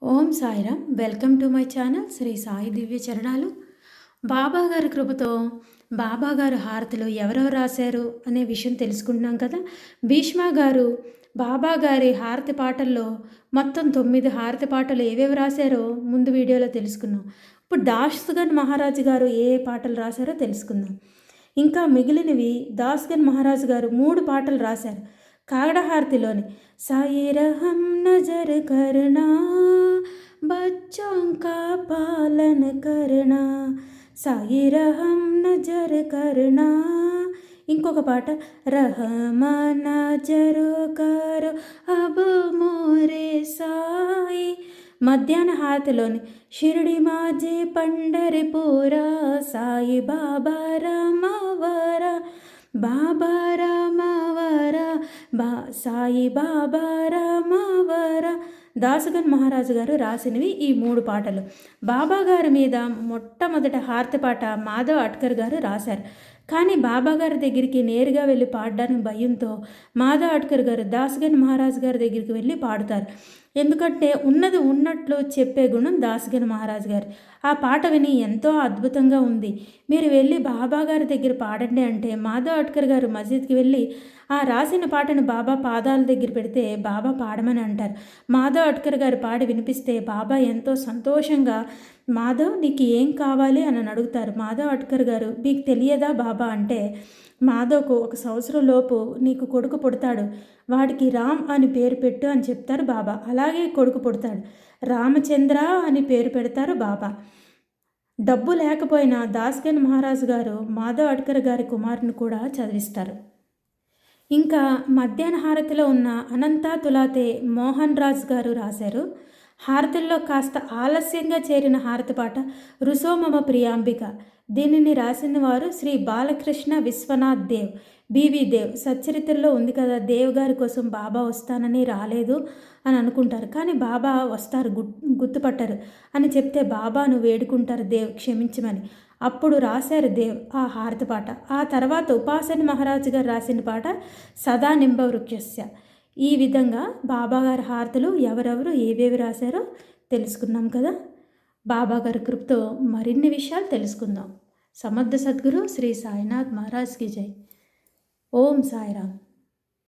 Om Sairam. Welcome to my channel Shri Sai Divya చరణాలు. బాబా గారి కృపతో బాబా గారు హారతులు ఎవరెవరు రాశారు అనే విషయం తెలుసుకుంటున్నాం కదా. భీష్మ గారు బాబా గారి హారతి పాటల్లో మొత్తం 9 హారతి పాటలు ఏవేవి రాశారో ముందు వీడియోలో తెలుసుకున్నాం. ఇప్పుడు దాస్గన్ మహారాజు గారు ఏ పాటలు రాశారో తెలుసుకుందాం. ఇంకా మిగిలినవి దాస్గన్ మహారాజు గారు 3 పాటలు రాశారు. కాగడ హారతిలోని సాయి రహం నజర్ కర్నా बच्चों का पालन करना साई रहम नजर करना ఇంకొక పాట రహమా నజరు కరో అబ్ మోరే సాయి. మధ్యాహ్న హారతిలోని షిరిడి మాజే పండరిపురా సాయి బాబా రామవర బాబా రామవర సాయి బాబా రామవర. దాసగన్ మహారాజు గారు రాసినవి ఈ 3 పాటలు. బాబా గారి మీద మొట్టమొదట హారతి పాట మాధవ్ అట్కర్ గారు రాశారు. కానీ బాబా గారి దగ్గరికి నేరుగా వెళ్ళి పాడడానికి భయంతో మాధవ్ అట్కర్ గారు దాసగన్ మహారాజు గారి దగ్గరికి వెళ్ళి పాడుతారు. ఎందుకంటే ఉన్నది ఉన్నట్లు చెప్పే గుణం దాసగన్ మహారాజు గారు. ఆ పాట విని ఎంతో అద్భుతంగా ఉంది, మీరు వెళ్ళి బాబా గారి దగ్గర పాడండి అంటే మాధవ్ అట్కర్ గారు మసీద్కి వెళ్ళి ఆ రాసిన పాటను బాబా పాదాల దగ్గర పెడితే బాబా పాడమని అంటారు. మాధవ్ అట్కర్ గారు పాడి వినిపిస్తే బాబా ఎంతో సంతోషంగా మాధవ్ నీకు ఏం కావాలి అని అడుగుతారు. మాధవ్ అట్కర్ గారు మీకు తెలియదా బాబా అంటే మాధవ్కు 1 సంవత్సరం లోపు నీకు కొడుకు పుడతాడు, వాడికి రామ్ అని పేరు పెట్టు అని చెప్తారు బాబా. అలాగే కొడుకు పుడతాడు, రామచంద్ర అని పేరు పెడతారు బాబా. డబ్బు లేకపోయినా దాస్గన్ మహారాజు గారు మాధవ్ అట్కర్ గారి కుమారుని కూడా చదివిస్తారు. ఇంకా మధ్యాహ్న హారతిలో ఉన్న అనంత తులాతే మోహన్ రాజ్ గారు రాశారు. హారతుల్లో కాస్త ఆలస్యంగా చేరిన హారతి పాట రుసోమమ ప్రియాంబిక. దీనిని రాసిన వారు శ్రీ బాలకృష్ణ విశ్వనాథ్ దేవ్, బీవీ దేవ్. సచ్చరిత్రలో ఉంది కదా, దేవ్ గారి కోసం బాబా వస్తానని రాలేదు అని అనుకుంటారు, కానీ బాబా వస్తారు గుర్తుపట్టరు అని చెప్తే బాబాను వేడుకుంటారు దేవ్ క్షమించమని. అప్పుడు రాశారు దేవ్ ఆ హారతి పాట. ఆ తర్వాత ఉపాసన మహారాజు గారు రాసిన పాట సదా నింబ వృక్షస్య. ఈ విధంగా బాబాగారి హారతులు ఎవరెవరు ఏవేవి రాశారో తెలుసుకున్నాం కదా. బాబాగారి కృపతో మరిన్ని విషయాలు తెలుసుకుందాం. సమర్థ సద్గురు శ్రీ సాయినాథ్ మహారాజ్కి జై. ఓం సాయిరామ్.